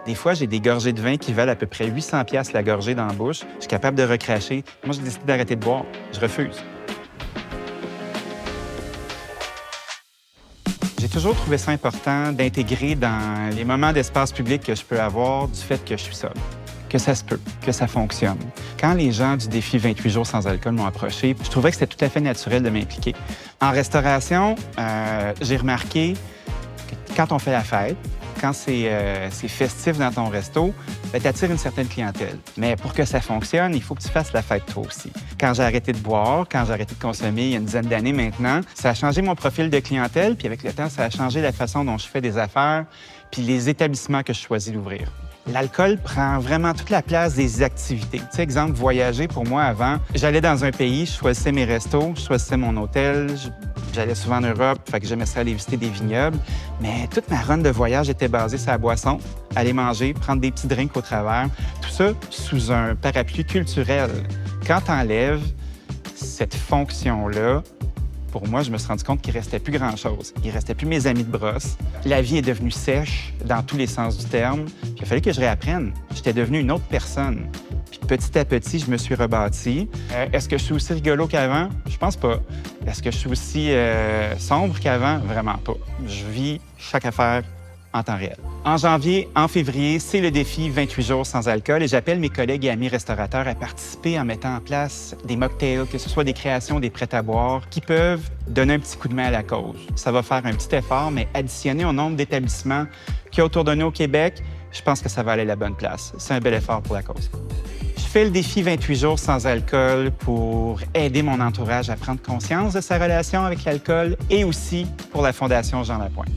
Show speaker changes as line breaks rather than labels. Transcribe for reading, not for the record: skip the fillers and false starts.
Des fois, j'ai des gorgées de vin qui valent à peu près 800 pièces la gorgée dans la bouche. Je suis capable de recracher. Moi, j'ai décidé d'arrêter de boire. Je refuse. J'ai toujours trouvé ça important d'intégrer dans les moments d'espace public que je peux avoir du fait que je suis sobre, que ça se peut, que ça fonctionne. Quand les gens du défi 28 jours sans alcool m'ont approché, je trouvais que c'était tout à fait naturel de m'impliquer. En restauration, j'ai remarqué que quand on fait la fête, quand c'est festif dans ton resto, tu attires une certaine clientèle. Mais pour que ça fonctionne, il faut que tu fasses la fête toi aussi. Quand j'ai arrêté de boire, quand j'ai arrêté de consommer il y a une dizaine d'années maintenant, ça a changé mon profil de clientèle, puis avec le temps, ça a changé la façon dont je fais des affaires, puis les établissements que je choisis d'ouvrir. L'alcool prend vraiment toute la place des activités. Tu sais, exemple, voyager, pour moi, avant, j'allais dans un pays, je choisissais mes restos, je choisissais mon hôtel, j'allais souvent en Europe, fait que j'aimais ça aller visiter des vignobles. Mais toute ma run de voyage était basée sur la boisson, aller manger, prendre des petits drinks au travers, tout ça sous un parapluie culturel. Quand t'enlèves cette fonction-là, pour moi, je me suis rendu compte qu'il restait plus grand-chose. Il restait plus mes amis de brosse. La vie est devenue sèche dans tous les sens du terme. Puis il a fallu que je réapprenne. J'étais devenu une autre personne. Puis petit à petit, je me suis rebâti. Est-ce que je suis aussi rigolo qu'avant? Je pense pas. Est-ce que je suis aussi sombre qu'avant? Vraiment pas. Je vis chaque affaire en temps réel. En janvier, en février, c'est le défi 28 jours sans alcool et j'appelle mes collègues et amis restaurateurs à participer en mettant en place des mocktails, que ce soit des créations, des prêts à boire, qui peuvent donner un petit coup de main à la cause. Ça va faire un petit effort, mais additionné au nombre d'établissements qu'il y a autour de nous au Québec, je pense que ça va aller à la bonne place. C'est un bel effort pour la cause. Je fais le défi 28 jours sans alcool pour aider mon entourage à prendre conscience de sa relation avec l'alcool et aussi pour la Fondation Jean Lapointe.